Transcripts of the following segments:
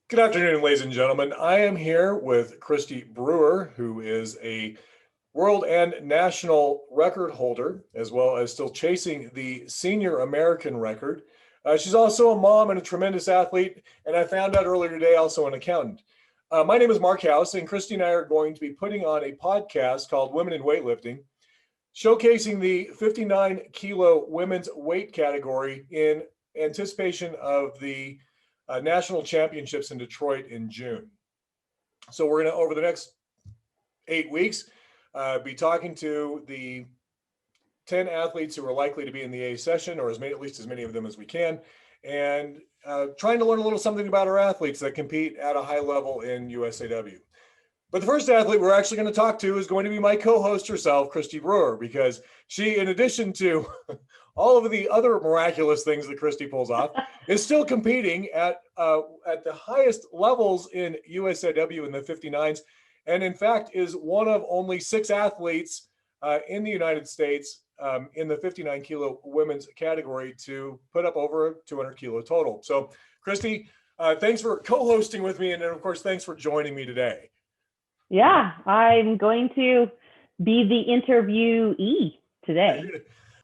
Good afternoon, ladies and gentlemen. I am here with Kristi Brewer, who is a world and national record holder, as well as still chasing the senior American record. She's also a mom and a tremendous athlete, and I found out earlier today, also an accountant. My name is Mark House, and Kristi and I are going to be putting on a podcast called Women in Weightlifting, showcasing the 59 kilo women's weight category in anticipation of the national championships in Detroit in June. So we're going to, over the next 8 weeks, be talking to the 10 athletes who are likely to be in the A session, or at least as many of them as we can, and trying to learn a little something about our athletes that compete at a high level in USAW. But the first athlete we're actually going to talk to is going to be my co-host herself, Kristi Brewer, because she, in addition to all of the other miraculous things that Kristi pulls off, is still competing at the highest levels in USAW in the 59s, and in fact is one of only 6 athletes in the United States in the 59 kilo women's category to put up over a 200 kilo total. So, Kristi, thanks for co-hosting with me, and then, of course, thanks for joining me today. Yeah, I'm going to be the interviewee today.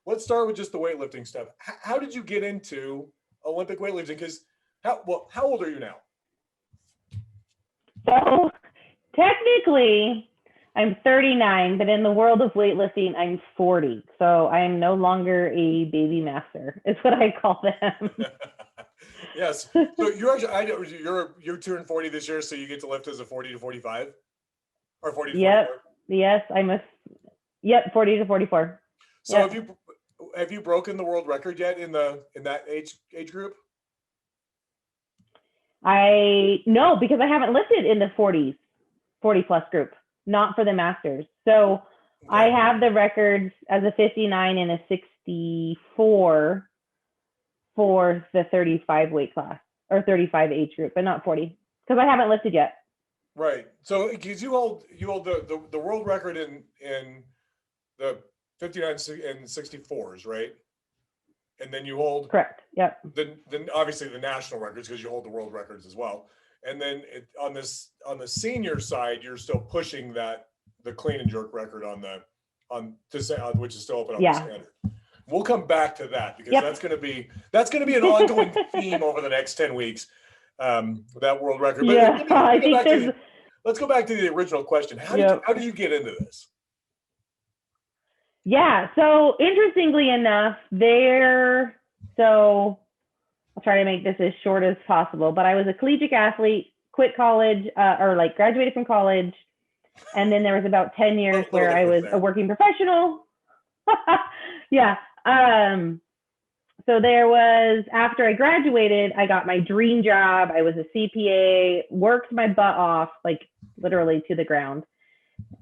Let's start with just the weightlifting stuff. How did you get into Olympic weightlifting? Because how old are you now? So technically, I'm 39, but in the world of weightlifting, I'm 40. So I am no longer a baby master, is what I call them. Yes. So you're actually, you're turning 40 this year, so you get to lift as a 40 to 45? Or 40 to 44? Yes, yep, 40 to 44. So have you broken the world record yet in that age group? No, because I haven't lifted in the 40 plus group, not for the masters. So okay. I have the records as a 59 and a 64 for the 35 weight class or 35 age group, but not 40 because I haven't lifted yet. Right. So because you hold the world record in the 59 and 64s, right? And then you hold correct. Yep. Then obviously the national records because you hold the world records as well. And then on the senior side, you're still pushing the clean and jerk record which is still open on the standard. We'll come back to that because that's going to be an ongoing theme over the next 10 weeks. That world record. But let's go back to the original question. How did you get into this? Yeah. So interestingly enough, so I'll try to make this as short as possible, but I was a collegiate athlete, quit college, graduated from college. And then there was about 10 years where I was a working professional. Yeah. So there was, after I graduated, I got my dream job. I was a CPA, worked my butt off, like literally to the ground.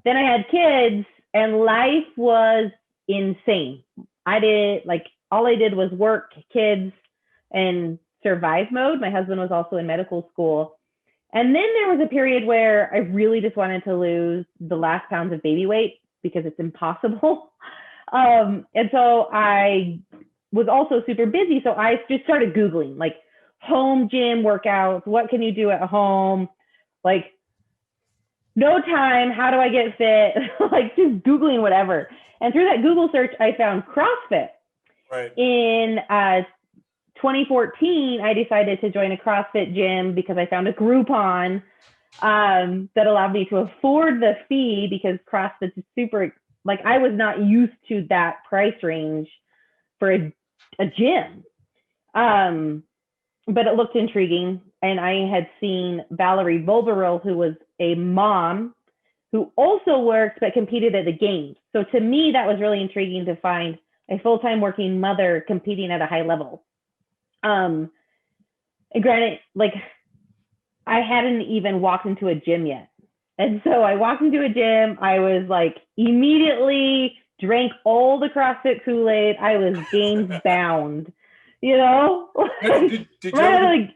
Then I had kids and life was insane. All I did was work, kids, and survive mode. My husband was also in medical school. And then there was a period where I really just wanted to lose the last pounds of baby weight because it's impossible. And so I was also super busy. So I just started Googling like home gym workouts. What can you do at home? Like no time. How do I get fit? Like just Googling whatever. And through that Google search, I found CrossFit. Right. In 2014, I decided to join a CrossFit gym because I found a Groupon that allowed me to afford the fee because CrossFit is super, I was not used to that price range for a gym. But it looked intriguing. And I had seen Valerie Volberil, who was a mom who also worked but competed at the games. So to me, that was really intriguing to find a full-time working mother competing at a high level. And granted, I hadn't even walked into a gym yet. And so I walked into a gym. I was immediately drank all the CrossFit Kool-Aid. I was games bound, Did you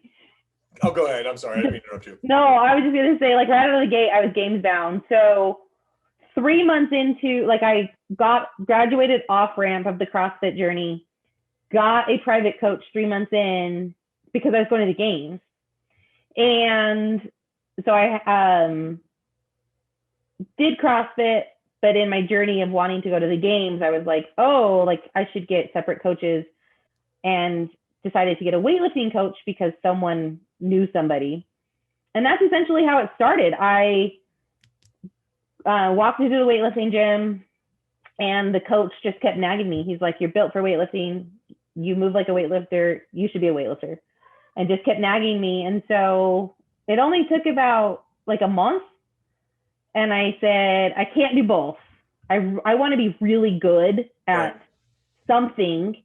Oh, go ahead. I'm sorry. I didn't mean to interrupt you. No, I was just going to say, right out of the gate, I was games bound. So 3 months into, I graduated off ramp of the CrossFit journey, got a private coach 3 months in because I was going to the games. And so I did CrossFit, but in my journey of wanting to go to the games, I was like, oh, like I should get separate coaches, and decided to get a weightlifting coach because someone knew somebody. And that's essentially how it started. I walked into the weightlifting gym, and the coach just kept nagging me. He's like, you're built for weightlifting. You move like a weightlifter. You should be a weightlifter. And just kept nagging me. And so it only took about like a month. And I said, I can't do both. I want to be really good at something.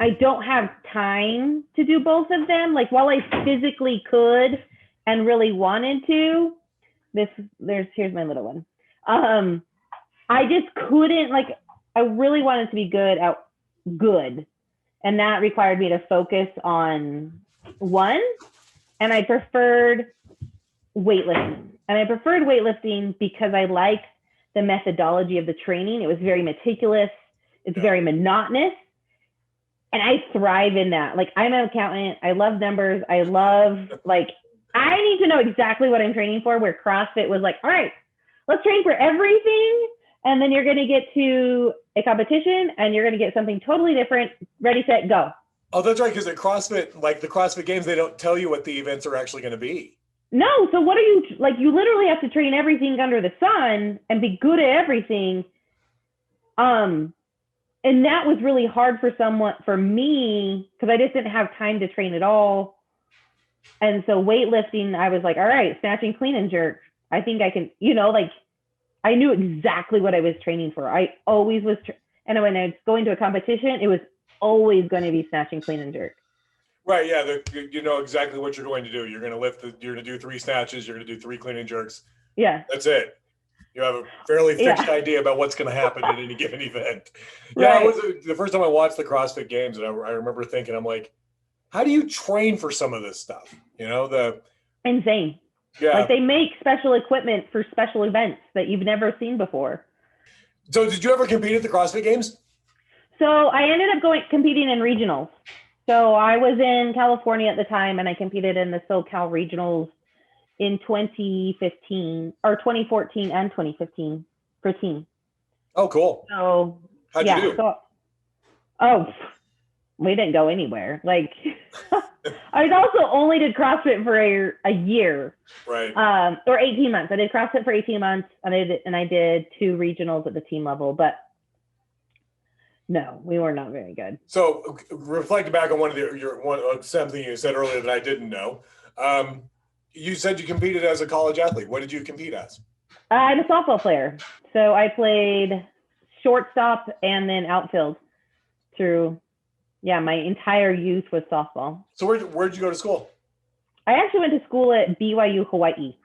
I don't have time to do both of them. Like, while I physically could and really wanted to, here's my little one. I just couldn't, like, I really wanted to be good at good. And that required me to focus on one. And I preferred weightlifting. And I preferred weightlifting because I liked the methodology of the training. It was very meticulous. It's very monotonous. And I thrive in that. Like, I'm an accountant. I love numbers. I need to know exactly what I'm training for, where CrossFit was like, all right, let's train for everything. And then you're going to get to a competition and you're going to get something totally different. Ready, set, go. Oh, that's right. Because at CrossFit, like the CrossFit Games, they don't tell you what the events are actually going to be. No. So what are you, like, you literally have to train everything under the sun and be good at everything. And that was really hard for me, because I just didn't have time to train at all. And so weightlifting, I was like, all right, snatching, clean and jerk. I think I can, I knew exactly what I was training for. I always was, and when I was going to a competition, it was always going to be snatching, clean and jerk. Right. Yeah. You know exactly what you're going to do. You're going to you're going to do 3 snatches. You're going to do 3 clean and jerks. Yeah. That's it. You have a fairly fixed idea about what's going to happen at any given event. Yeah. Right. It was the first time I watched the CrossFit Games, and I remember thinking, I'm like, how do you train for some of this stuff? Insane. Yeah. Like, they make special equipment for special events that you've never seen before. So did you ever compete at the CrossFit Games? So I ended up competing in regionals. So I was in California at the time, and I competed in the SoCal regionals in 2014 and 2015 for team. Oh, cool. So how'd you do? We didn't go anywhere. Like, I also only did CrossFit for a year, right? Or 18 months. I did CrossFit for 18 months, and I did 2 regionals at the team level, but no, we were not very good. So, reflecting back on something you said earlier that I didn't know. You said you competed as a college athlete. What did you compete as? I'm a softball player. So I played shortstop and then outfield through, my entire youth was softball. So where'd you go to school? I actually went to school at BYU, Hawaii.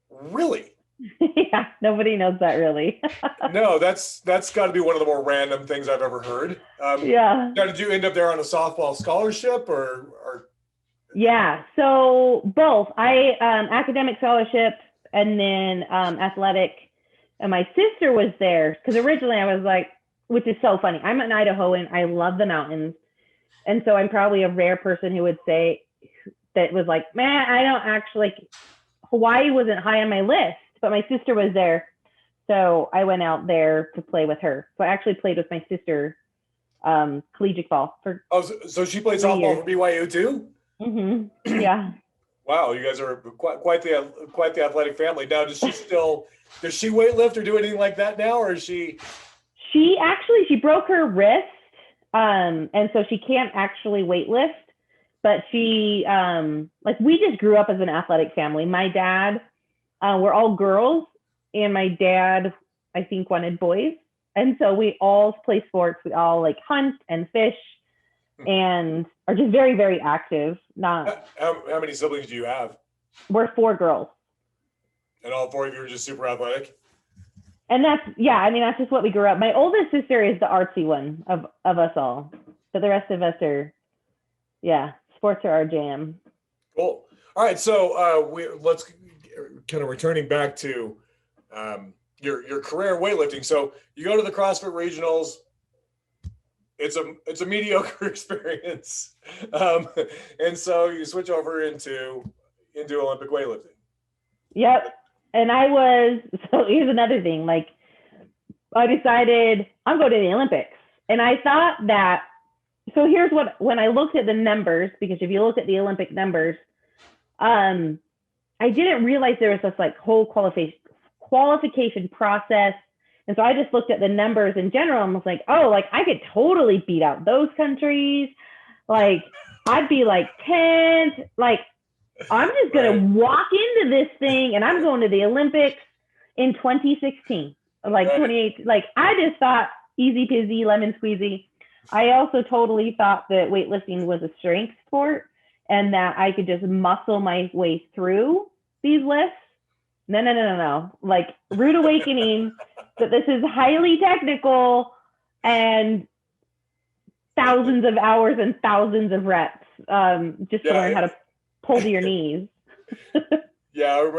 Really? Yeah, nobody knows that really. No, that's got to be one of the more random things I've ever heard. Yeah. Now, did you end up there on a softball scholarship or? Yeah, so both. I academic scholarship and then athletic. And my sister was there because originally I was like, which is so funny. I'm an Idahoan. I love the mountains. And so I'm probably a rare person who would say that was like, man, I don't actually, Hawaii wasn't high on my list, but my sister was there. So I went out there to play with her. So I actually played with my sister collegiate ball for. Oh, so she played softball for BYU too? Mm-hmm. Yeah. Wow, you guys are quite the athletic family. Now, does she weightlift or do anything like that now, or is she? She broke her wrist, and so she can't actually weightlift. But she, we just grew up as an athletic family. My dad, we're all girls, and my dad, I think, wanted boys, and so we all play sports. We all hunt and fish, and are just very, very active. Not. How many siblings do you have? We're 4 girls. And all 4 of you are just super athletic? And that's just what we grew up. My oldest sister is the artsy one of us all. But the rest of us are, sports are our jam. Cool. All right. So let's kind of returning back to your career weightlifting. So you go to the CrossFit regionals. it's a mediocre experience. And so you switch over into Olympic weightlifting. Yep. And so here's another thing. Like, I decided I'm going to the Olympics. And I thought that, so here's when I looked at the numbers, because if you look at the Olympic numbers, I didn't realize there was this like whole qualification process. And so I just looked at the numbers in general and was like, oh, like I could totally beat out those countries. Like I'd be like 10th. Like I'm just going to walk into this thing and I'm going to the Olympics in 2016, like 28. Like I just thought easy peasy, lemon squeezy. I also totally thought that weightlifting was a strength sport and that I could just muscle my way through these lifts. No. Like rude awakening that this is highly technical and thousands of hours and thousands of reps just to learn how to pull to your knees. Yeah,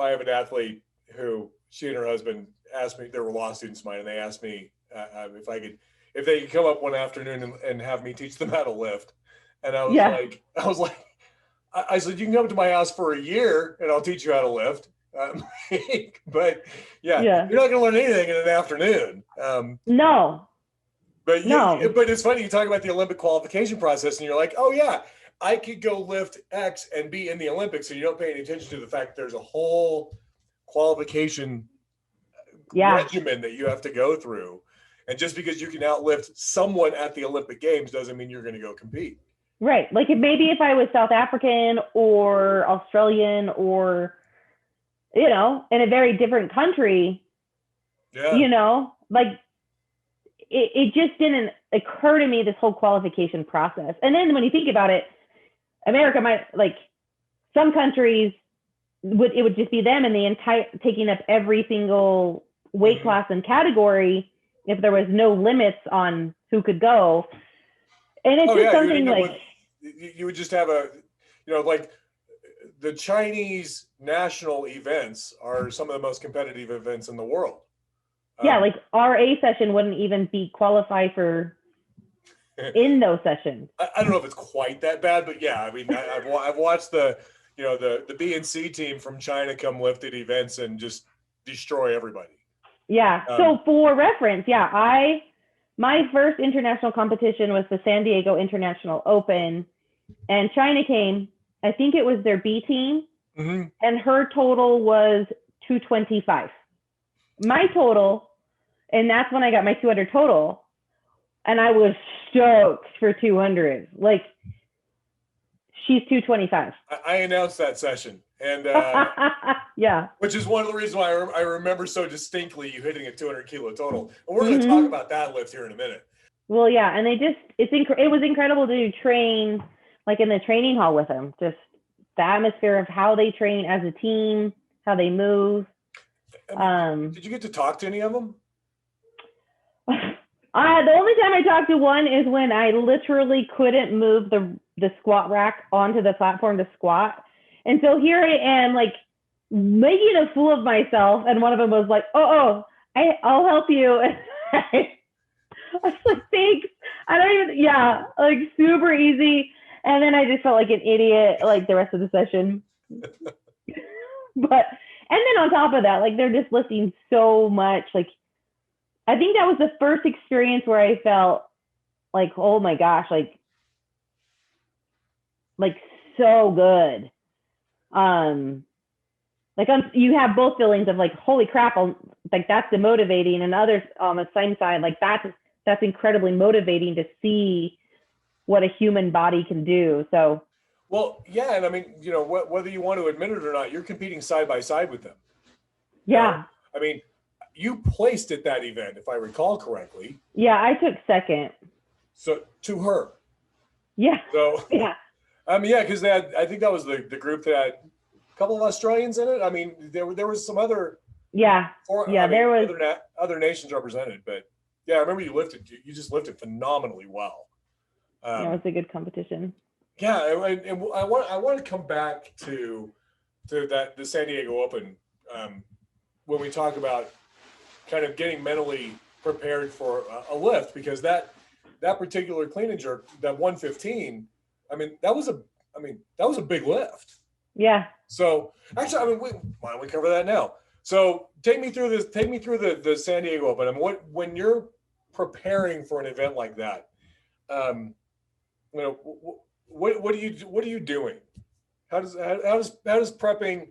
I have an athlete who she and her husband asked me, they were law students of mine, and they asked me if they could come up one afternoon and have me teach them how to lift. And I was like, I said, you can come to my house for a year and I'll teach you how to lift. But you're not going to learn anything in an afternoon. No. But it's funny, you talk about the Olympic qualification process and you're like, oh yeah, I could go lift X and be in the Olympics. So you don't pay any attention to the fact that there's a whole qualification regimen that you have to go through. And just because you can outlift someone at the Olympic Games doesn't mean you're going to go compete. Right. Like maybe if I was South African or Australian or, in a very different country, like it just didn't occur to me, this whole qualification process. And then when you think about it, America might, like some countries it would just be them and the entire taking up every single weight class and category if there was no limits on who could go. And it's just something like you would just have like the Chinese national events are some of the most competitive events in the world. Like our A session wouldn't even be qualified for in those sessions. I don't know if it's quite that bad, but yeah, I mean, I've watched the B and C team from China come lift at events and just destroy everybody. Yeah. So for reference, my first international competition was the San Diego International Open, and China came. I think it was their B team, and her total was 225. My total, and that's when I got my 200 total, and I was stoked for 200. Like, she's 225. I announced that session, and which is one of the reasons why I remember so distinctly you hitting a 200 kilo total. And we're going to talk about that lift here in a minute. Well, yeah, and it was incredible to train like in the training hall with them. Just the atmosphere of how they train as a team, how they move. Did you get to talk to any of them? The only time I talked to one is when I literally couldn't move the squat rack onto the platform to squat. And so here I am, like, making a fool of myself. And one of them was like, I'll help you. And I was like, thanks. Like super easy. And then I just felt like an idiot, like the rest of the session. And then on top of that, like they're just lifting so much. Like, I think that was the first experience where I felt like, oh my gosh, like so good. You have both feelings of like, holy crap, like that's demotivating, and others on the same side, like that's incredibly motivating to see what a human body can do. So, well, yeah, and I mean, whether you want to admit it or not, you're competing side by side with them. Yeah. I mean, you placed at that event, if I recall correctly. Yeah, I took second. So to her. Yeah. So yeah. Because I think that was the group that had a couple of Australians in it. I mean, there was some other. Yeah. There was other nations represented, but yeah, I remember you just lifted phenomenally well. It was a good competition. Yeah, and I want to come back to the San Diego Open when we talk about kind of getting mentally prepared for a lift, because that that particular clean and jerk, that 115, that was a big lift. Yeah. So actually, why don't we cover that now? So take me through the San Diego Open. When you're preparing for an event like that, what are you doing? How does prepping,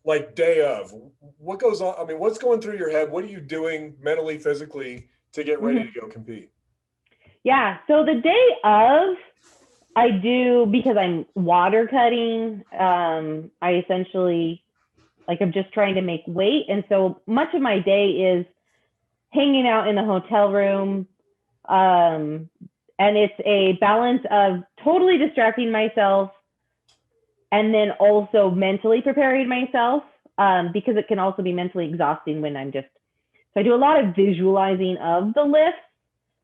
like, day of, what goes on? What's going through your head? What are you doing mentally, physically to get ready to go compete? Yeah. So the day of, I do, because I'm water cutting. I essentially, like, I'm just trying to make weight. And so much of my day is hanging out in the hotel room. And it's a balance of totally distracting myself and then also mentally preparing myself, because it can also be mentally exhausting when so I do a lot of visualizing of the lifts,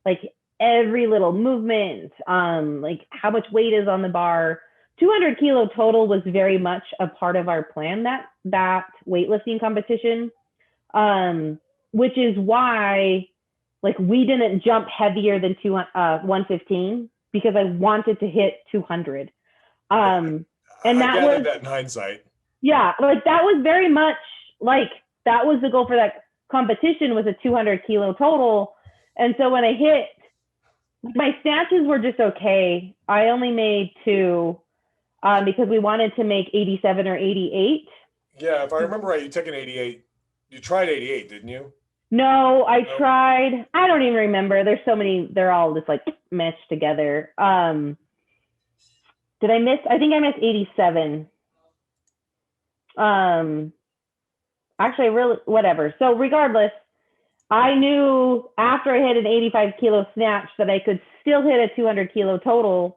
like every little movement, like how much weight is on the bar. 200 kilo total was very much a part of our plan, that weightlifting competition, which is why, like, we didn't jump heavier than 115 because I wanted to hit 200. And I gathered that in hindsight. Yeah, like that was very much like that was the goal for that competition, was a 200 kilo total. And so when I hit, my snatches were just okay. I only made 2 because we wanted to make 87 or 88. Yeah, if I remember right, you took an 88. You tried 88, didn't you? No, I tried. I don't even remember. There's so many. They're all just like meshed together. Did I miss? I think I missed 87. Actually, really, whatever. So regardless, I knew after I hit an 85 kilo snatch that I could still hit a 200 kilo total.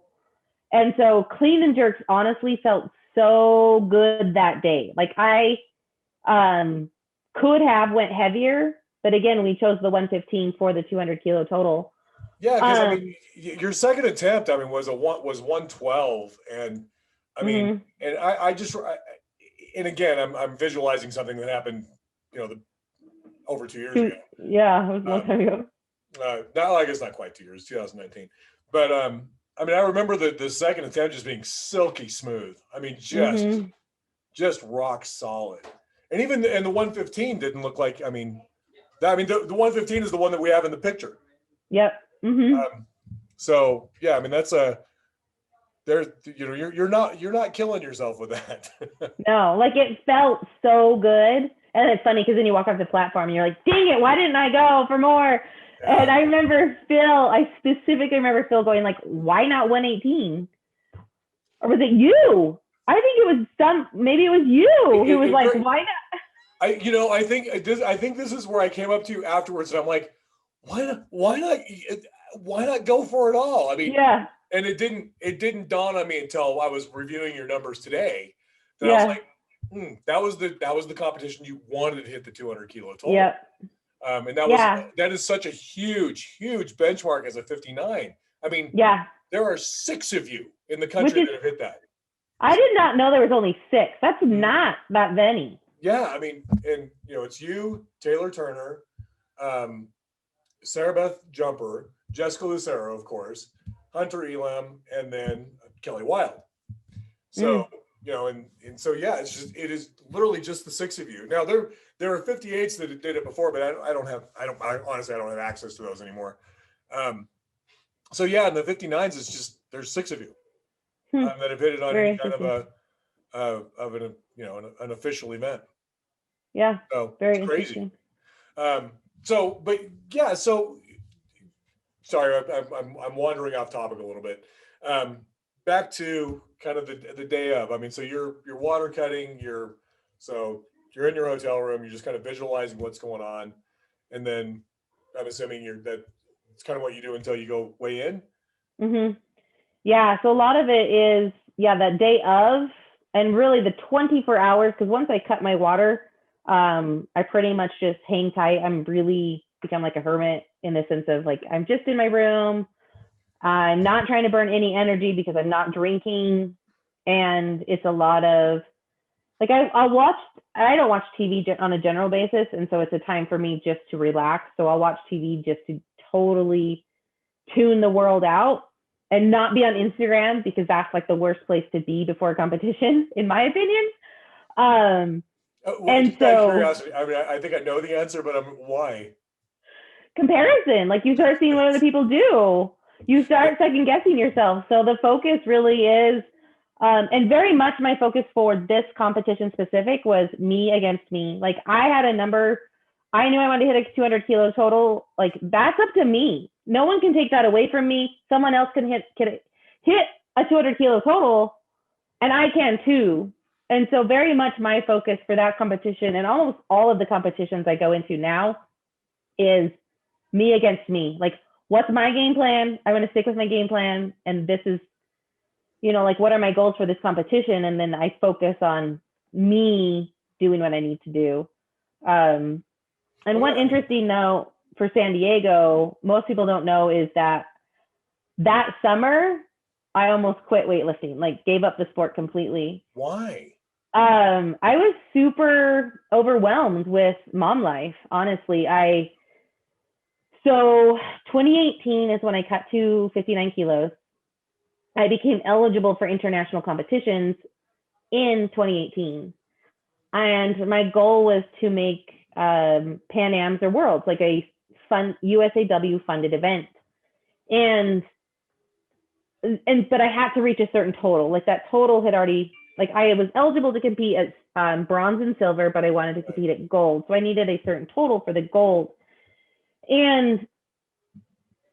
And so clean and jerks honestly felt so good that day. Like I could have went heavier, but again, we chose the 115 for the 200 kilo total. Yeah, because your second attempt, was 112, and and and again, I'm visualizing something that happened, over 2 years ago. Yeah, it was a long time ago. I guess not quite 2 years, 2019. But I remember the second attempt just being silky smooth. Just rock solid. And even the 115 didn't look like. The 115 is the one that we have in the picture. Yep. So yeah, that's you're not killing yourself with that. No, like it felt so good. And it's funny because then you walk off the platform and you're like, dang it, why didn't I go for more? Yeah. And I specifically remember Phil going like, why not 118? Or was it you? I think it was maybe it was you who was like, why not? I think this is where I came up to you afterwards and I'm like, why not go for it all? Yeah. And it didn't dawn on me until I was reviewing your numbers today. That yeah. I was like, that was the competition you wanted to hit the 200 kilo total. Yeah. And that is such a huge benchmark as a 59. There are 6 of you in the country that have hit that. I did not know there was only 6. That's not that many. Yeah, and it's you, Taylor Turner, Sarah Beth Jumper, Jessica Lucero, of course, Hunter Elam, and then Kelly Wild. So so yeah, it is literally just the 6 of you. Now there are 58s that did it before, but I honestly don't have access to those anymore. So yeah, in the 59s, it's just there's 6 of you that have hit it on any kind of an official event. Yeah. So very it's crazy. Interesting. So sorry, I'm wandering off topic a little bit. Back to kind of the day of. So you're water cutting. You're in your hotel room. You're just kind of visualizing what's going on, and then I'm assuming it's kind of what you do until you go weigh in. Mm-hmm. Yeah. So a lot of it is that day of, and really the 24 hours. Because once I cut my water, I pretty much just hang tight. I'm really become like a hermit in the sense of like I'm just in my room. I'm not trying to burn any energy because I'm not drinking, and it's a lot of like I don't watch TV on a general basis, and so it's a time for me just to relax. So I'll watch TV just to totally tune the world out and not be on Instagram, because that's like the worst place to be before a competition, in my opinion. And just out of so curiosity, I mean, I think I know the answer, but why? comparison, like you start seeing what other people do, you start second guessing yourself. So the focus really is, and very much my focus for this competition specific was me against me. Like I had a number, I knew I wanted to hit a 200 kilo total. Like that's up to me. No one can take that away from me. Someone else can hit a 200 kilo total, and I can too. And so very much my focus for that competition, and almost all of the competitions I go into now, is me against me. Like, what's my game plan? I want to stick with my game plan. And this is, like, what are my goals for this competition? And then I focus on me doing what I need to do. And one interesting note for San Diego, most people don't know, is that summer, I almost quit weightlifting, like gave up the sport completely. Why? I was super overwhelmed with mom life, honestly. So 2018 is when I cut to 59 kilos. I became eligible for international competitions in 2018. And my goal was to make Pan Ams or Worlds, like a fun USAW funded event. But I had to reach a certain total. Like that total had already, like I was eligible to compete at bronze and silver, but I wanted to compete at gold. So I needed a certain total for the gold. And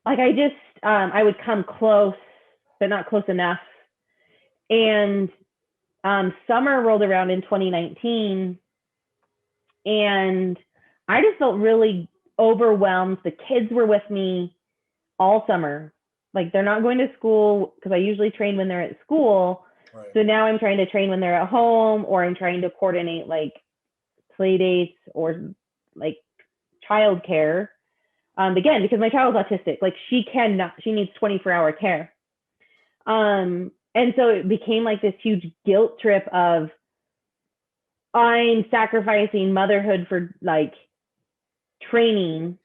like I would come close, but not close enough. And summer rolled around in 2019, and I just felt really overwhelmed. The kids were with me all summer. Like they're not going to school, because I usually train when they're at school. Right. So now I'm trying to train when they're at home, or I'm trying to coordinate like play dates or like childcare. Again, because my child's autistic, like she needs 24-hour care. And so it became like this huge guilt trip of I'm sacrificing motherhood for like training.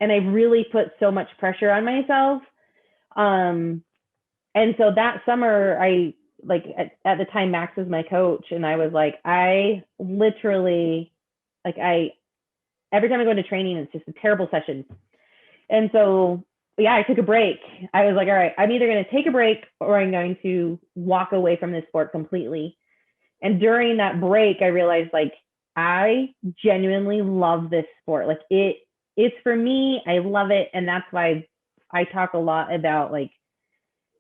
And I really put so much pressure on myself. And so that summer, I like at the time, Max was my coach, and I was like, I literally, like every time I go into training, it's just a terrible session. And so, yeah, I took a break. I was like, all right, I'm either going to take a break or I'm going to walk away from this sport completely. And during that break, I realized like, I genuinely love this sport. Like it's for me, I love it. And that's why I talk a lot about like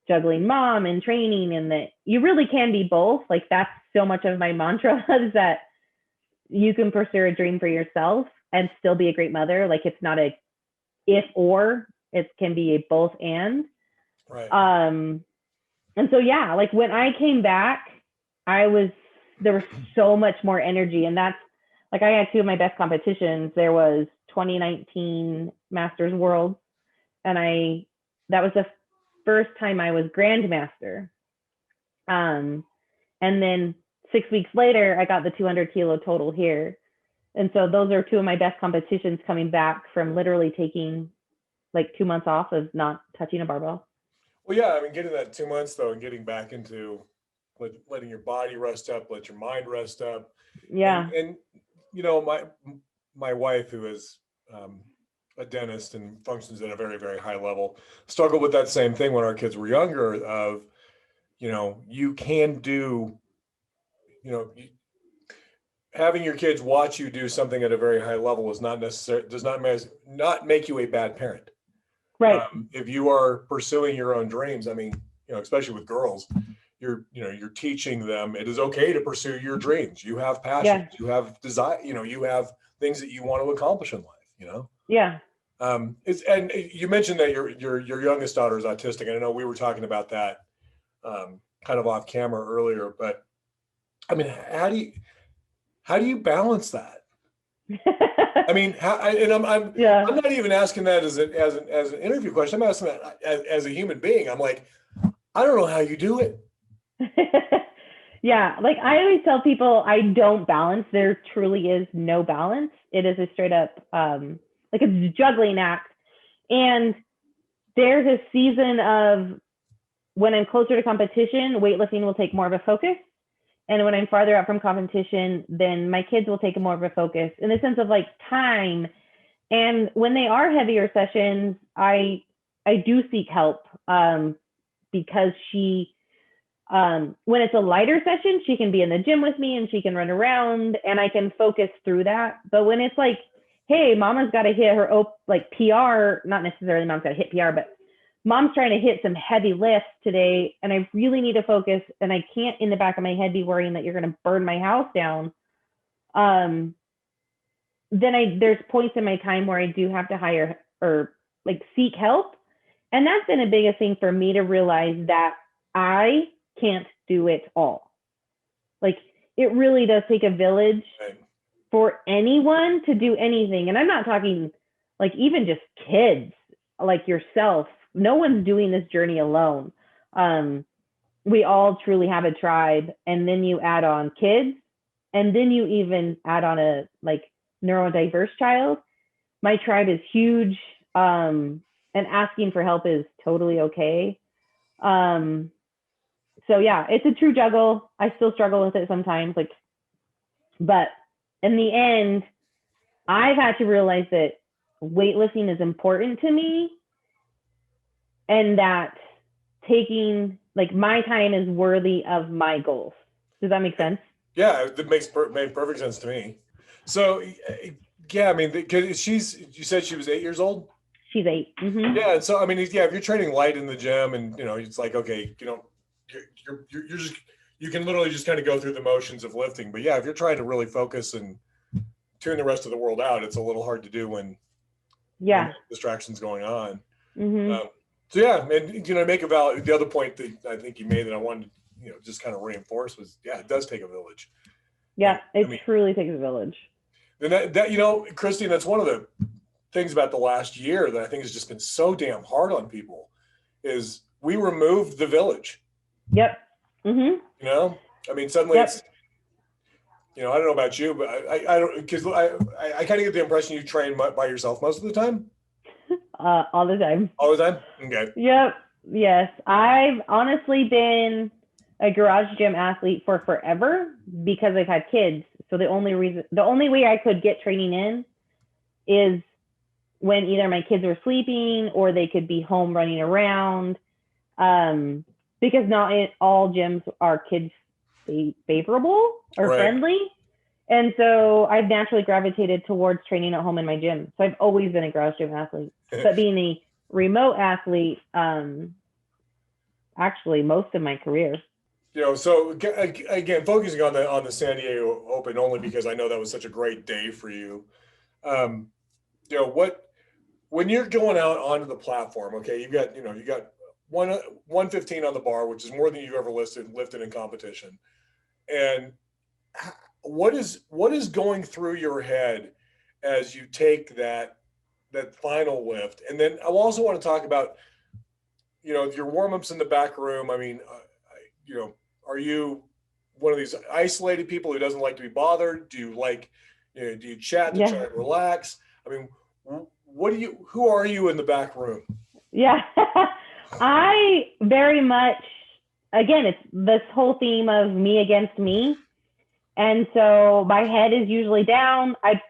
juggling mom and training, and that you really can be both. Like that's so much of my mantra is that you can pursue a dream for yourself and still be a great mother. Like it's not a if or, it can be a both and. Right. And so yeah, like when I came back, there was so much more energy. And that's like, I had two of my best competitions. There was 2019 Masters World, and that was the first time I was Grandmaster. And then 6 weeks later, I got the 200 kilo total here. And so those are two of my best competitions, coming back from literally taking like 2 months off of not touching a barbell. Well, yeah, I mean, getting that 2 months though, and getting back into letting your body rest up, let your mind rest up. Yeah. And my wife, who is a dentist and functions at a very, very high level, struggled with that same thing when our kids were younger of, you can do, having your kids watch you do something at a very high level does not make you a bad parent. Right. If you are pursuing your own dreams, I mean, especially with girls, you're teaching them it is okay to pursue your dreams. You have passions, you have desire, you have things that you want to accomplish in life, Yeah. And you mentioned that your youngest daughter is autistic. And I know we were talking about that kind of off camera earlier, but I mean, how do you balance that? I mean, I'm not even asking that as an interview question. I'm asking that as a human being. I'm like, I don't know how you do it. Yeah, like I always tell people, I don't balance. There truly is no balance. It is a straight up like it's a juggling act. And there's a season of when I'm closer to competition, weightlifting will take more of a focus. And when I'm farther out from competition, then my kids will take more of a focus in the sense of like time. And when they are heavier sessions, I do seek help because when it's a lighter session, she can be in the gym with me and she can run around and I can focus through that. But when it's like, hey, mama's got to hit her like PR, not necessarily mom's got to hit PR, but mom's trying to hit some heavy lifts today and I really need to focus and I can't in the back of my head be worrying that you're going to burn my house down. Then there's points in my time where I do have to hire or like seek help. And that's been the biggest thing for me to realize that I can't do it all. Like it really does take a village for anyone to do anything. And I'm not talking like even just kids like yourself. No one's doing this journey alone. We all truly have a tribe. And then you add on kids and then you even add on a like neurodiverse child. My tribe is huge. And asking for help is totally okay. So yeah, it's a true juggle. I still struggle with it sometimes, like, but in the end, I've had to realize that weightlifting is important to me and that taking like my time is worthy of my goals. Does that make sense? Yeah, it made perfect sense to me. So yeah, I mean, because you said she was 8 years old? She's 8. Mm-hmm. Yeah. So, I mean, yeah, if you're training light in the gym and, it's like, okay, you're just, you can literally just kind of go through the motions of lifting. But yeah, if you're trying to really focus and tune the rest of the world out, it's a little hard to do when distractions going on. Mm-hmm. So yeah, and, make a valid, the other point that I think you made that I wanted to, just kind of reinforce was, yeah, it does take a village. Yeah, it truly takes a village. And that, Kristi, that's one of the things about the last year that I think has just been so damn hard on people is we removed the village. Yep. Mm-hmm. I mean, suddenly it's, I don't know about you, but I don't, because I kind of get the impression you train by yourself most of the time. All the time. All the time? Okay. Yep. Yes. I've honestly been a garage gym athlete for forever because I've had kids. So the only way I could get training in is when either my kids were sleeping or they could be home running around. Because not all gyms are kids favorable or friendly. And so I've naturally gravitated towards training at home in my gym. So I've always been a garage gym athlete, but being a remote athlete, actually most of my career. So again, focusing on the San Diego Open only because I know that was such a great day for you. When you're going out onto the platform, okay, you got 115 on the bar, which is more than you've ever lifted in competition. And what is going through your head as you take that final lift? And then I also want to talk about, your warm-ups in the back room. I mean, are you one of these isolated people who doesn't like to be bothered? Do you like, do you chat to try to relax? I mean, who are you in the back room? Yeah, I very much, again, it's this whole theme of me against me. And so my head is usually down. I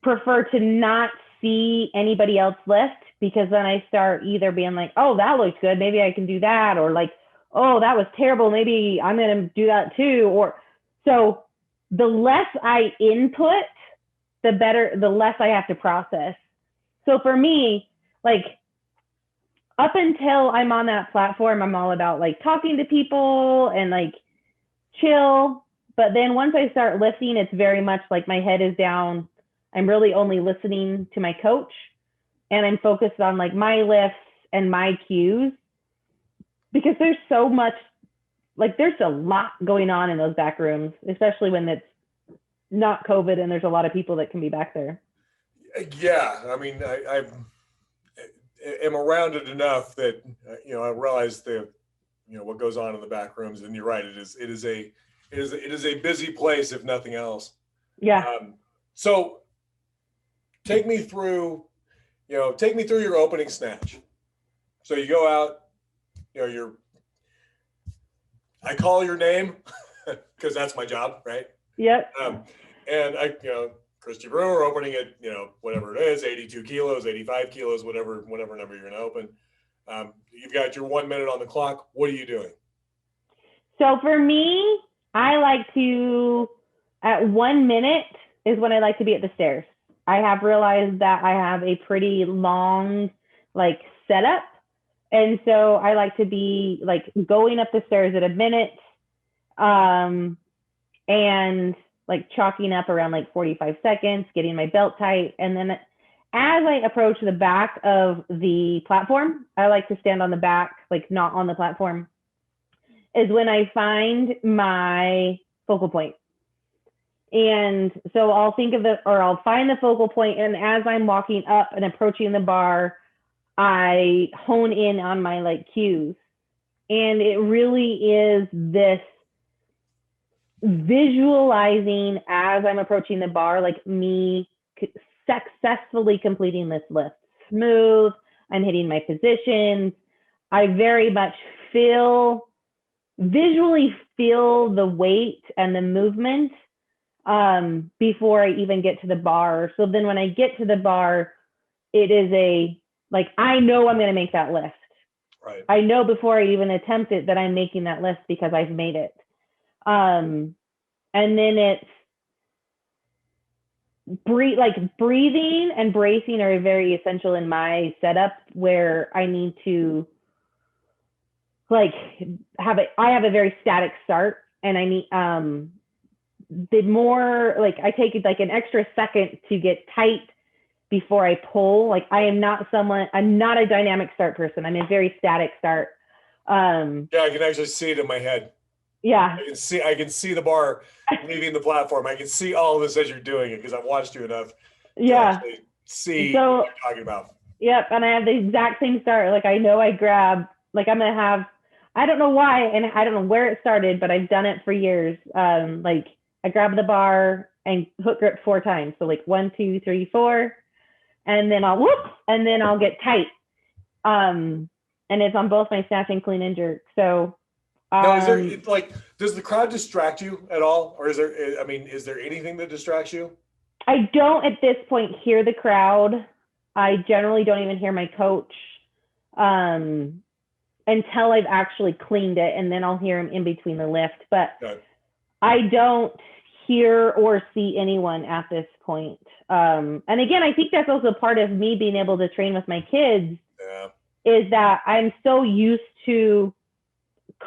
prefer to not see anybody else lift because then I start either being like, oh, that looks good. Maybe I can do that. Or like, oh, that was terrible. Maybe I'm going to do that too. Or so the less I input, the less I have to process. So for me, like up until I'm on that platform, I'm all about like talking to people and like chill. But then once I start lifting, it's very much like my head is down. I'm really only listening to my coach and I'm focused on like my lifts and my cues because there's so much, like there's a lot going on in those back rooms, especially when it's not COVID and there's a lot of people that can be back there. Yeah. I mean, I am around it enough that, I realize what goes on in the back rooms, and you're right. It is a busy place, if nothing else. Yeah. So take me through your opening snatch. So you go out, I call your name because that's my job, right? Yep. And Kristi Brewer opening at, whatever it is, 82 kilos, 85 kilos, whatever number you're going to open. You've got your 1 minute on the clock. What are you doing? So for me, I like to, at 1 minute is when I like to be at the stairs. I have realized that I have a pretty long, setup. And so I like to be going up the stairs at a minute, and chalking up around 45 seconds, getting my belt tight. And then as I approach the back of the platform, I like to stand on the back, not on the platform, is when I find my focal point. And so I'll find the focal point, and as I'm walking up and approaching the bar, I hone in on my cues. And it really is this visualizing as I'm approaching the bar, me successfully completing this lift. Smooth, I'm hitting my positions. I very much visually feel the weight and the movement before I even get to the bar. So then when I get to the bar, it is I know I'm going to make that lift. Right. I know before I even attempt it that I'm making that lift because I've made it. And then it's breathing and bracing are very essential in my setup, where I need to I have a very static start, and I need the more I take an extra second to get tight before I pull. I'm not a dynamic start person. I'm a very static start. Yeah, I can actually see it in my head. Yeah. I can see the bar leaving the platform. I can see all of this as you're doing it because I've watched you enough to actually see what you're talking about. Yep. And I have the exact same start. I know I grab, I'm going to have, I don't know why, and I don't know where it started, but I've done it for years. I grab the bar and hook grip 4 times. So 1, 2, 3, 4, and then I'll whoop, and then I'll get tight. And it's on both my snatch and clean and jerk. So now, is there does the crowd distract you at all, or is there anything that distracts you? I don't at this point hear the crowd. I generally don't even hear my coach until I've actually cleaned it, and then I'll hear him in between the lift. But okay. I don't hear or see anyone at this point. And again, I think that's also part of me being able to train with my kids. Yeah. Is that I'm so used to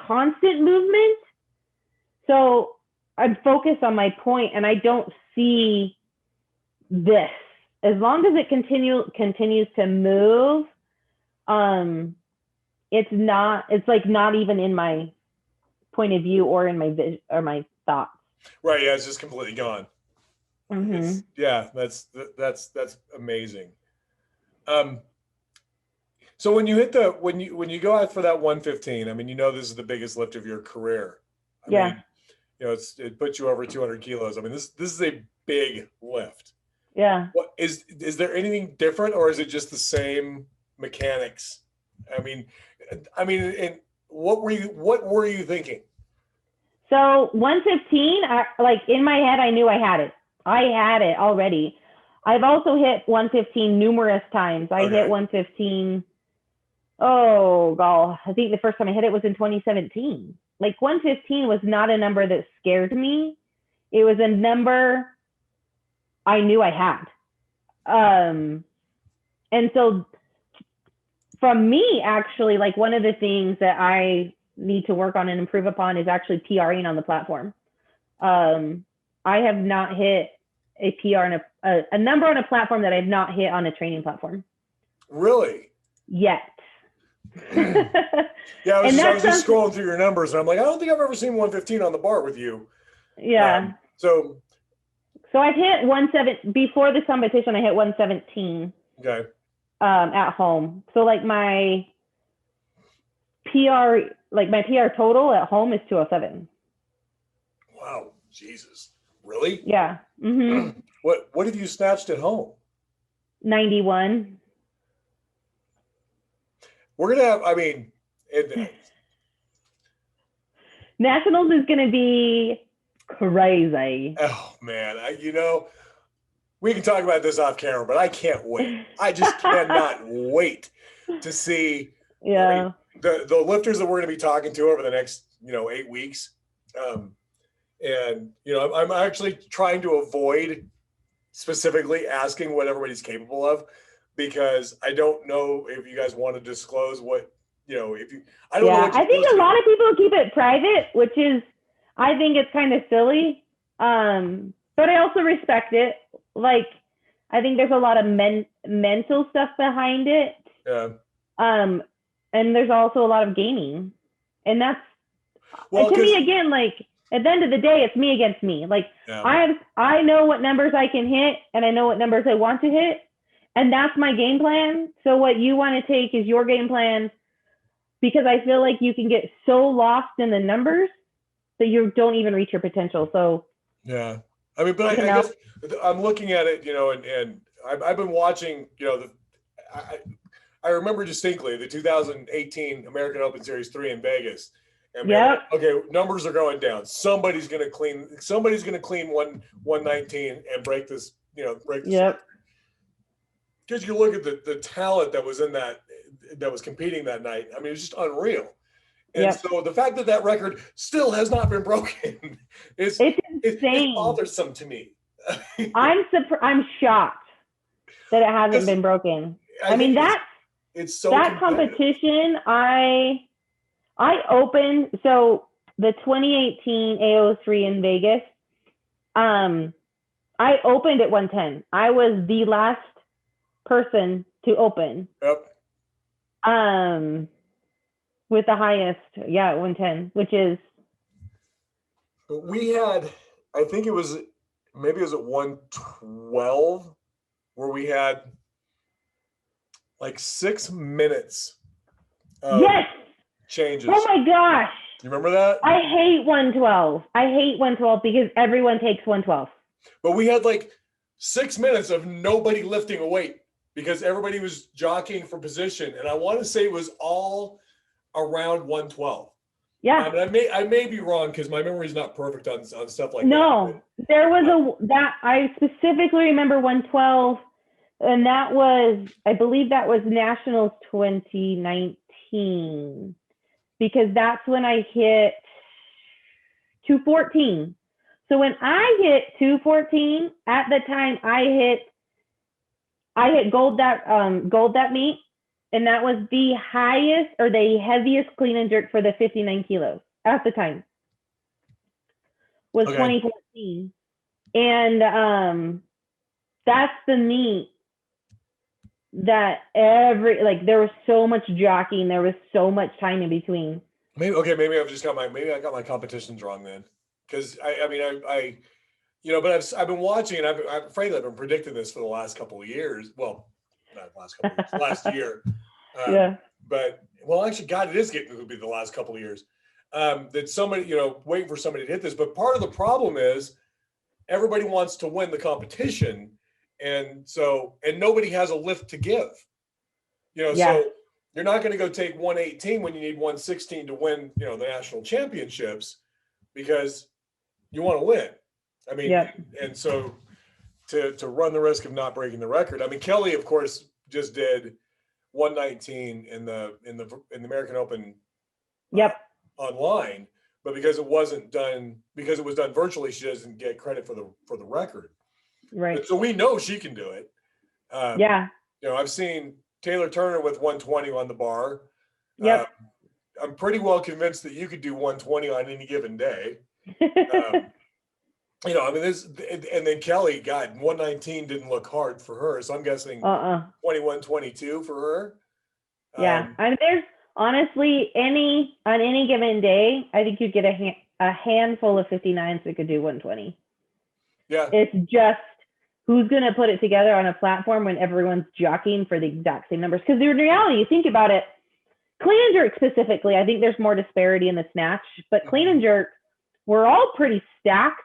constant movement. So I'm focused on my point, and I don't see this. As long as it continues to move, it's not even in my point of view or in my vision or my thoughts. Right. Yeah. It's just completely gone. Mm-hmm. That's amazing. So when you hit when you go out for that 115, this is the biggest lift of your career. I mean, it puts you over 200 kilos. This is a big lift. Yeah. What is there anything different, or is it just the same mechanics? And what were you thinking? So 115, in my head, I knew I had it. I had it already. I've also hit 115 numerous times. I hit 115. Oh, God. I think the first time I hit it was in 2017. 115 was not a number that scared me. It was a number I knew I had. And so from me, actually, one of the things that I need to work on and improve upon is actually PRing on the platform. I have not hit a PR on a number on a platform that I've not hit on a training platform. Really? Yet. Yeah, I was just scrolling through your numbers, and I'm like, I don't think I've ever seen 115 on the bar with you. Yeah. So I've hit 117 before this competition. I hit 117. Okay. At home. So my PR total at home is 207. Wow, Jesus, really? Yeah. Mm-hmm. What have you snatched at home? 91. we're gonna have. I mean, Nationals is going to be crazy. oh man, we can talk about this off camera, but I can't wait. I just cannot wait to see. Yeah. I mean, the lifters that we're going to be talking to over the next 8 weeks, and I'm actually trying to avoid specifically asking what everybody's capable of, because I don't know if you guys want to disclose what if you. I don't know. What I think a lot of people keep it private, which is, I think it's kind of silly. But I also respect it. Like, I think there's a lot of mental stuff behind it. Yeah. And there's also a lot of gaming, and that's to me, again, like, at the end of the day, it's me against me. Like, yeah. I know what numbers I can hit, and I know what numbers I want to hit, and that's my game plan. So what you want to take is your game plan, because I feel like you can get so lost in the numbers that you don't even reach your potential. So yeah, I mean, but I guess I'm looking at it, and I've been watching, I remember distinctly the 2018 American Open Series 3 in Vegas. And man, okay, numbers are going down. Somebody's going to clean 119 and break this, break this. Yep. Because you look at the talent that was in that was competing that night. I mean, it was just unreal. And so the fact that record still has not been broken it's insane. It's bothersome to me. I'm shocked that it hasn't been broken. I mean, it's so that competition. I opened, so the 2018 AO3 in Vegas. I opened at 110. I was the last person to open. Yep. With the highest, 110, which is. But we had, I think it was at 112, where we had like 6 minutes of changes. Oh my gosh. You remember that? I hate 112. I hate 112 because everyone takes 112. But we had like 6 minutes of nobody lifting a weight because everybody was jockeying for position. And I want to say it was all around 112. Yeah. I may be wrong because my memory is not perfect on stuff like that. No, there was I specifically remember 112, and that was, I believe that was Nationals 2019, because that's when I hit 214. So when I hit 214, at the time I hit gold that meet. And that was the highest or the heaviest clean and jerk for the 59 kilos at the time. Was 2014. And that's the meet that there was so much jockeying, there was so much time in between. Maybe I got my competitions wrong then. Because but I've been watching, and I've been predicting this for the last couple of years. Well, not last couple of years, last year. But actually, God, it is going to be the last couple of years. That somebody, waiting for somebody to hit this. But part of the problem is everybody wants to win the competition, and nobody has a lift to give. So you're not going to go take 118 when you need 116 to win, the national championships, because you want to win. I mean, and so to run the risk of not breaking the record. I mean, Kelly, of course, just did 119 in the American Open online, but because it was done virtually, she doesn't get credit for the record. Right. But so we know she can do it. I've seen Taylor Turner with 120 on the bar. I'm pretty well convinced that you could do 120 on any given day. And then Kelly, God, 119 didn't look hard for her. So I'm guessing 21, 22 for her. I mean, there's honestly on any given day, I think you'd get a handful of 59s that could do 120. Yeah. It's just who's going to put it together on a platform when everyone's jockeying for the exact same numbers. Because in reality, you think about it, clean and jerk specifically, I think there's more disparity in the snatch, but clean and jerk, we're all pretty stacked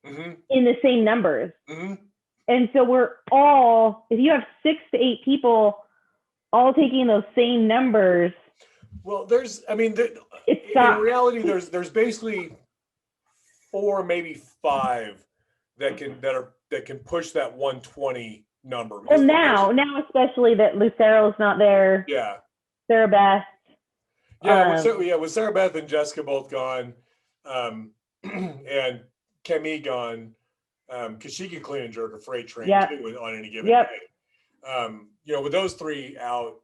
in the same numbers. And so we're all, if you have 6 to 8 people all taking those same numbers. Well, there's, I mean, It in sucks. reality, there's basically 4, maybe 5 that can push that 120 number. Well, now especially that Lucero's not there. Yeah. Sarah Beth. With Sarah Beth and Jessica both gone, and Kemi gone, because she can clean and jerk a freight train too on any given day. With those 3 out,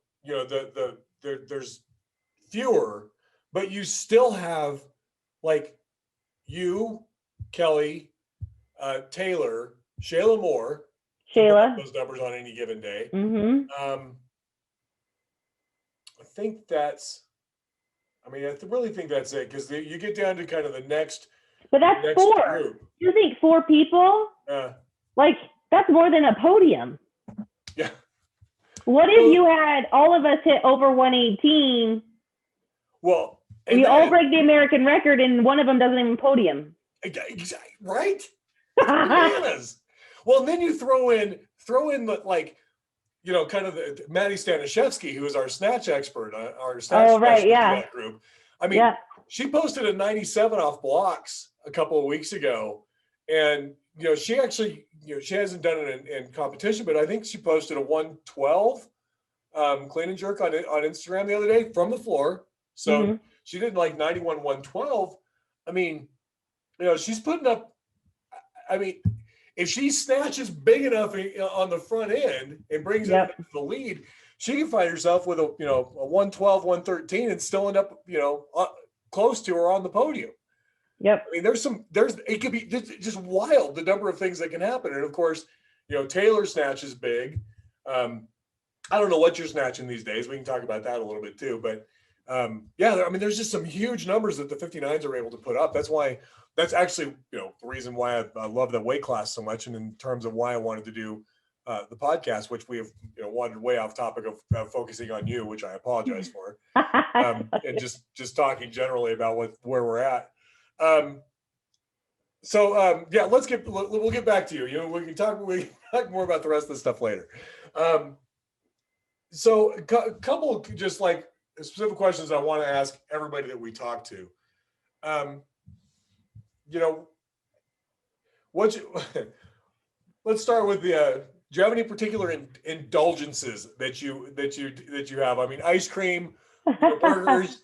there's fewer, but you still have like you, Kelly, Taylor, Shayla Moore, those numbers on any given day. Mm-hmm. I think that's. I mean, I really think that's it, because you get down to kind of the next. But that's 4. Group. You think 4 people? Like, that's more than a podium. Yeah. What if you had all of us hit over 118? Well, we all break the American record, and one of them doesn't even podium. Right? Bananas. Well, and then you throw in like, kind of Maddie Stanishevsky, who is our snatch expert, our snatch specialist in that group. I mean, she posted a 97 off blocks a couple of weeks ago, and she actually, she hasn't done it in competition, but I think she posted a 112 clean and jerk on Instagram the other day from the floor. So she did like 91, 112. I mean, she's putting up. I mean, if she snatches big enough on the front end and brings it into the lead, she can find herself with a 112, 113 and still end up, close to her on the podium. Yep. I mean, it could be just wild, the number of things that can happen. And of course, Taylor snatches big. I don't know what you're snatching these days. We can talk about that a little bit too, but I mean, there's just some huge numbers that the 59s are able to put up. That's actually, the reason why I love the weight class so much. And in terms of why I wanted to do the podcast, which we have, wandered way off topic of focusing on you, which I apologize for, and just talking generally about where we're at. We'll get back to you. We can talk more about the rest of the stuff later. So a couple just like specific questions I want to ask everybody that we talk to. Let's start with do you have any particular indulgences that you have? I mean, ice cream, burgers,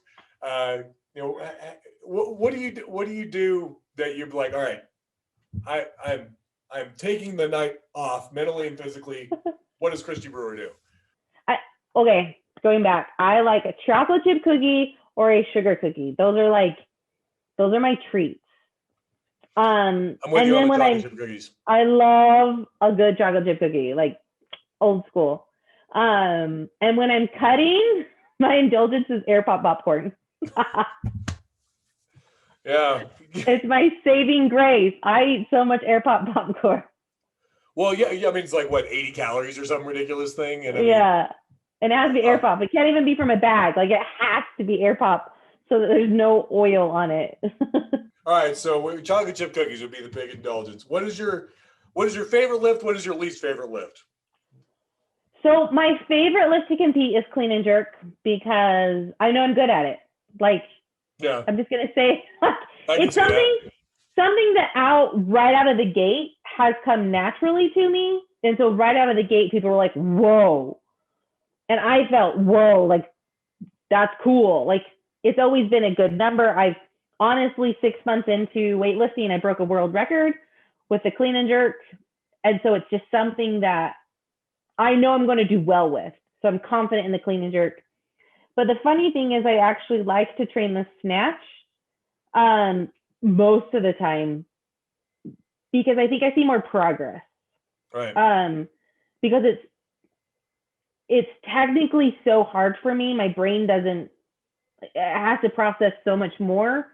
what do you do that you're like, all right, I'm taking the night off mentally and physically. What does Kristi Brewer do? Okay, going back, I like a chocolate chip cookie or a sugar cookie. Those are my treats. I'm with you on the chocolate chip cookies. I love a good chocolate chip cookie, like old school. And when I'm cutting, my indulgence is air pop popcorn. Yeah. It's my saving grace. I eat so much air pop popcorn. Well, yeah. I mean, it's like, what, 80 calories or some ridiculous thing? And and it has to be air pop. It can't even be from a bag. Like, it has to be air pop so that there's no oil on it. All right, so chocolate chip cookies would be the big indulgence. What is your favorite lift? What is your least favorite lift? So my favorite lift to compete is clean and jerk, because I know I'm good at it. Like, I'm just gonna say, it's something that right out of the gate has come naturally to me, and so right out of the gate, people were like, "Whoa," and I felt, "Whoa!" Like, that's cool. Like, it's always been a good number. Honestly, 6 months into weightlifting, I broke a world record with the clean and jerk. And so it's just something that I know I'm going to do well with. So I'm confident in the clean and jerk. But the funny thing is, I actually like to train the snatch most of the time, because I think I see more progress. Right. Because it's technically so hard for me. My brain it has to process so much more.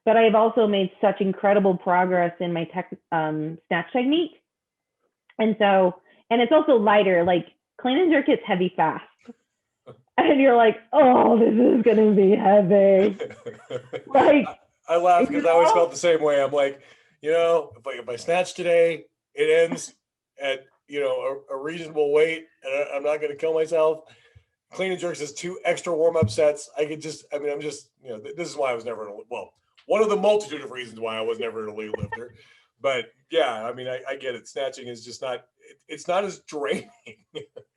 But I've also made such incredible progress in my snatch technique. And it's also lighter. Like, clean and jerk gets heavy fast. And you're like, oh, this is going to be heavy. Like, I laugh because I always felt the same way. I'm like, if I snatch today, it ends at, a reasonable weight, and I'm not going to kill myself. clean and jerks is 2 extra warm-up sets. I could just, I mean, I'm just, this is why I was never, well, one of the multitude of reasons why I was never an elite lifter. But yeah, I mean, I get it. Snatching is just not, it's not as draining.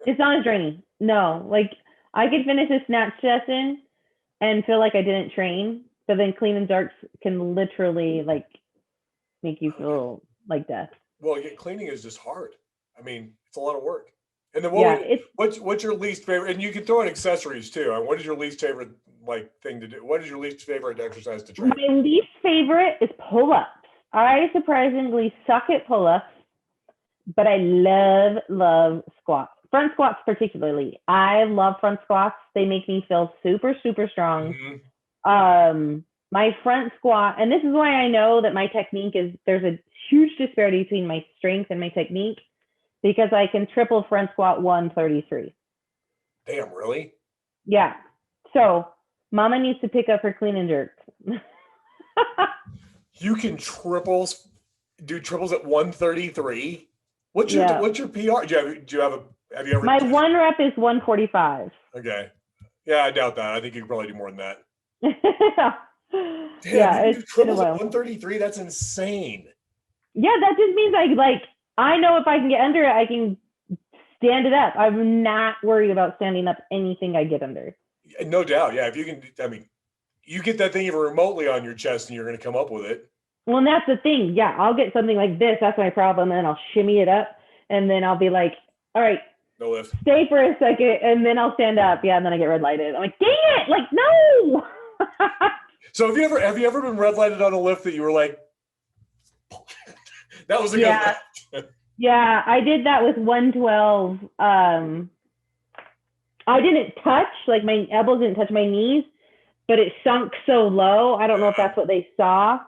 It's not as draining. No, like I could finish a snatch session and feel like I didn't train, but then clean and jerks can literally like make you feel like death. Well, yeah, cleaning is just hard. I mean, it's a lot of work. And then what's your least favorite? And you can throw in accessories too. What is your least favorite thing to do? What is your least favorite exercise to train? My least favorite is pull-ups. I surprisingly suck at pull-ups, but I love squats. Front squats particularly. I love front squats. They make me feel super, super strong. Mm-hmm. My front squat, and this is why I know that my technique there's a huge disparity between my strength and my technique, because I can triple front squat 133. Damn, really? Yeah. So Mama needs to pick up her clean and jerk. You can do triples at 133. What's your PR? Do you have you ever? My one rep is 145. Okay. Yeah, I doubt that. I think you could probably do more than that. Damn, yeah, you do triples at 133. That's insane. Yeah, that just means I know if I can get under it, I can stand it up. I'm not worried about standing up anything I get under. No doubt. Yeah, if you can, I mean, you get that thing even remotely on your chest and you're going to come up with it. Well, and that's the thing. Yeah, I'll get something like this. That's my problem. And then I'll shimmy it up. And then I'll be like, all right, no lift. Stay for a second. And then I'll stand up. Yeah, and then I get red lighted. I'm like, dang it. Like, no. So have you ever been red lighted on a lift that you were like, that was a good lift? Yeah, I did that with 112. I didn't touch, like my elbows didn't touch my knees, but it sunk so low. I don't know if that's what they saw.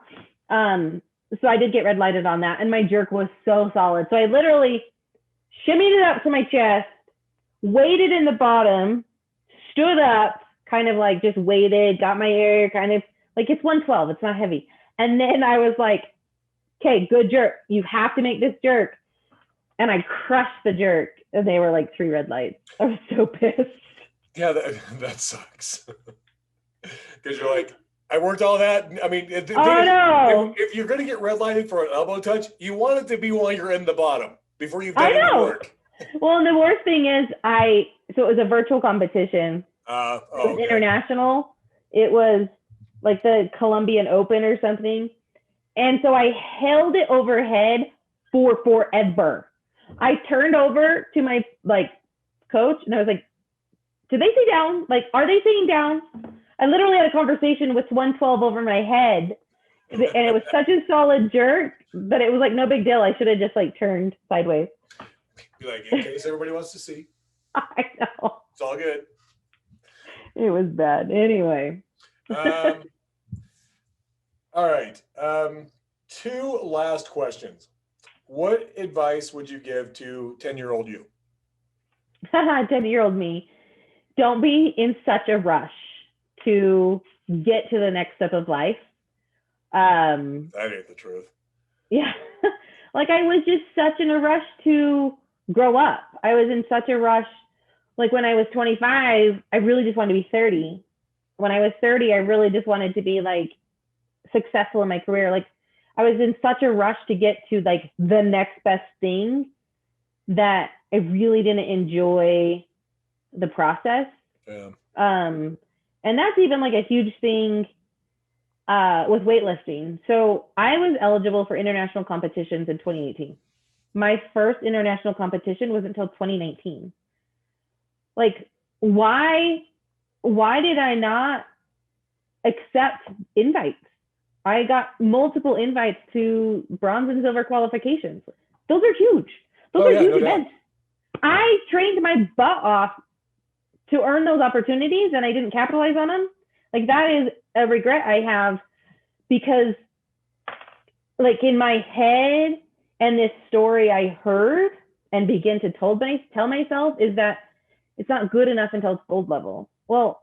So I did get red lighted on that, and my jerk was so solid. So I literally shimmied it up to my chest, weighted in the bottom, stood up, kind of like just weighted, got my air, kind of like it's 112, it's not heavy. And then I was like, okay, good jerk. You have to make this jerk. And I crushed the jerk, and they were like 3 red lights. I was so pissed. Yeah, that sucks. Because you're like, I worked all that. I mean, if you're going to get red lighted for an elbow touch, you want it to be while you're in the bottom before you've done any work. Well, and the worst thing is, so it was a virtual competition. It was international. It was like the Colombian Open or something. And so I held it overhead for forever. I turned over to my coach and I was like, do they sit down? Like, are they sitting down? I literally had a conversation with 112 over my head, and it was such a solid jerk, but it was like no big deal. I should have just turned sideways. Be like, in case everybody wants to see. I know. It's all good. It was bad. Anyway. All right. 2 last questions. What advice would you give to 10-year-old you? 10-year-old me. Don't be in such a rush to get to the next step of life. That ain't the truth. Yeah. I was just such in a rush to grow up. I was in such a rush. When I was 25, I really just wanted to be 30. When I was 30, I really just wanted to be successful in my career. I was in such a rush to get to the next best thing that I really didn't enjoy the process. Yeah. And that's even a huge thing with weightlifting. So I was eligible for international competitions in 2018. My first international competition was until 2019. Why did I not accept invites? I got multiple invites to bronze and silver qualifications. Those are huge. Those are huge events. I trained my butt off to earn those opportunities, and I didn't capitalize on them. That is a regret I have, because in my head, and this story I heard and begin to tell myself is that it's not good enough until it's gold level. Well,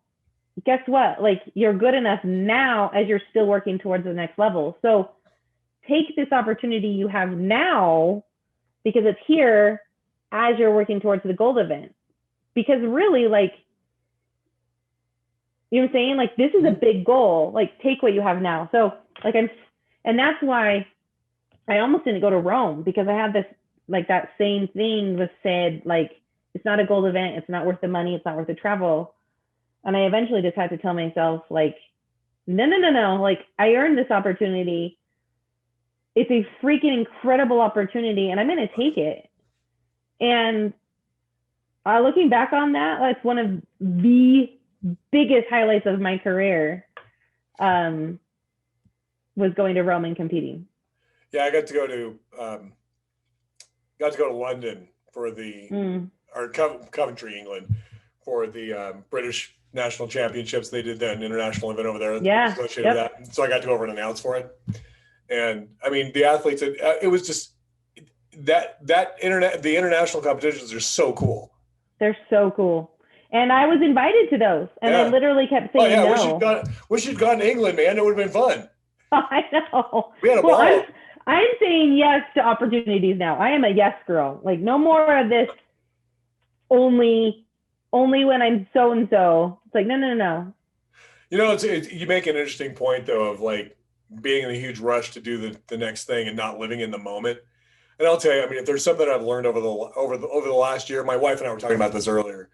guess what? You're good enough now as you're still working towards the next level. So take this opportunity you have now, because it's here as you're working towards the gold event. Because really, You know what I'm saying? Like, this is a big goal. Like, take what you have now. So, like, and that's why I almost didn't go to Rome, because I had this, like, that same thing was said, like, it's not a gold event. It's not worth the money. It's not worth the travel. And I eventually just had to tell myself, like, no. Like, I earned this opportunity. It's a freaking incredible opportunity, and I'm going to take it. And looking back on that, that's one of the biggest highlights of my career, was going to Rome and competing. Yeah, I got to go to London for the or Coventry, England, for the British National Championships. They did an international event over there. Yeah. Associated with that. So I got to go over and announce for it. And I mean, the athletes, it was just the international competitions are so cool. They're so cool. And I was invited to those, and I literally kept saying no. Wish you'd gone to England, man. It would have been fun. I know. We had a ball. I'm saying yes to opportunities now. I am a yes girl. Like, no more of this only when I'm so and so. It's like, no. You know, you make an interesting point though of like being in a huge rush to do the next thing and not living in the moment. And I'll tell you, I mean, if there's something I've learned over the last year, my wife and I were talking about this earlier.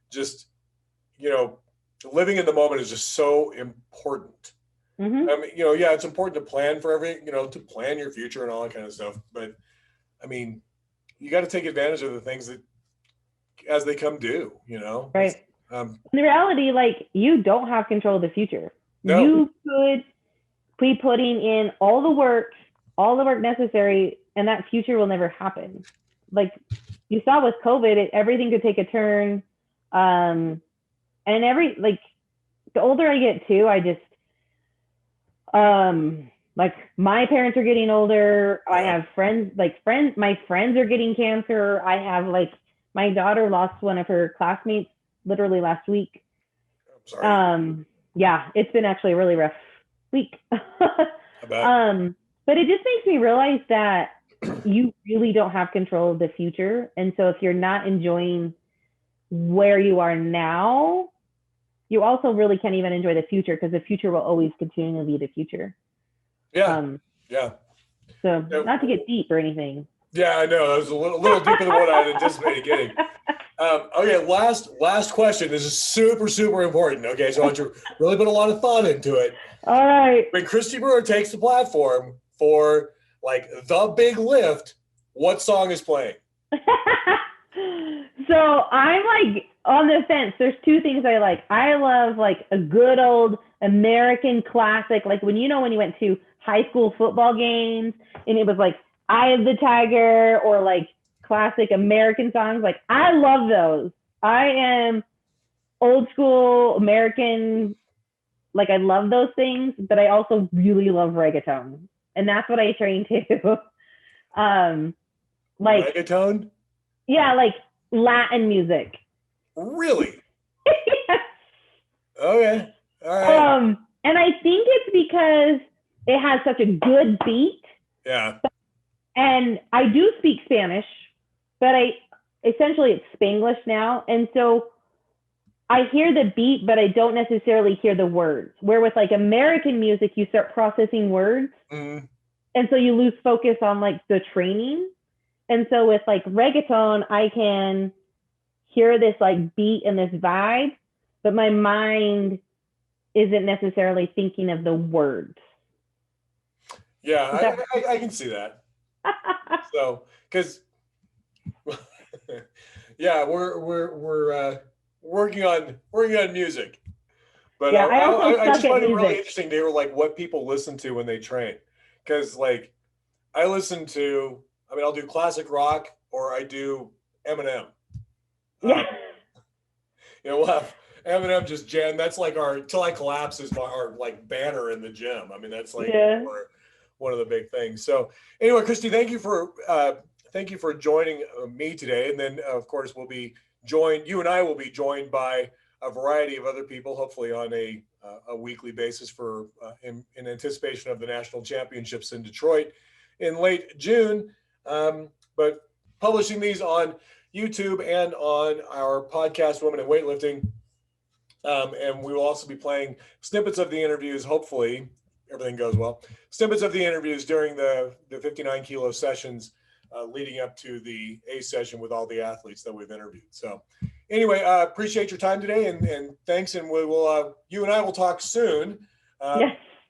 Just, you know, living in the moment is just so important. Mm-hmm. I mean, you know, yeah, it's important to plan for everything, you know, to plan your future and all that kind of stuff. But I mean, you got to take advantage of the things that as they come due, you know? Right. In reality, like, you don't have control of the future. No. You could be putting in all the work necessary, and that future will never happen. Like you saw with COVID, everything could take a turn. And the older I get too, I just, like, my parents are getting older. I have my friends are getting cancer. I have, like, my daughter lost one of her classmates literally last week. I'm sorry. Yeah, it's been actually a really rough week. But it just makes me realize that you really don't have control of the future. And so if you're not enjoying where you are now, you also really can't even enjoy the future, because the future will always continue to be the future. Yeah. So not to get deep or anything. Yeah, I know. That was a little deeper than what I had anticipated getting. Okay, last question. This is super, super important. Okay, so I want you to really put a lot of thought into it. All right. When Kristi Brewer takes the platform for, like, the big lift, what song is playing? So I'm, like, on the fence. There's two things I like. I love, like, a good old American classic, like when you went to high school football games and it was like Eye of the Tiger or like classic American songs. Like, I love those. I am old school American. Like, I love those things, but I also really love reggaeton, and that's what I train to. Like reggaeton? Yeah, like Latin music. Really? Yes. Okay. All right. And I think it's because it has such a good beat. Yeah. And I do speak Spanish, but essentially it's Spanglish now. And so I hear the beat, but I don't necessarily hear the words. Where with, like, American music, you start processing words. Mm-hmm. And so you lose focus on, like, the training. And so with, like, reggaeton, I can hear this, like, beat and this vibe, but my mind isn't necessarily thinking of the words. Yeah, I can see that. So, because yeah, we're working on music, but yeah, I just find it really interesting to hear, like, what people listen to when they train. Because, like, I'll do classic rock, or I do Eminem. Yeah. We'll have Eminem just jam. That's like our "Till I Collapse" is our, like, banner in the gym. I mean, that's like one of the big things. So anyway, Kristi, thank you for joining me today. And then, of course, you and I will be joined by a variety of other people, hopefully on a weekly basis for in anticipation of the national championships in Detroit in late June. But publishing these on YouTube and on our podcast, Women in Weightlifting. And we will also be playing snippets of the interviews, hopefully everything goes well, snippets of the interviews during the 59 kilo sessions leading up to the A session with all the athletes that we've interviewed. So anyway, appreciate your time today, and thanks. And we will, you and I will talk soon. Yes.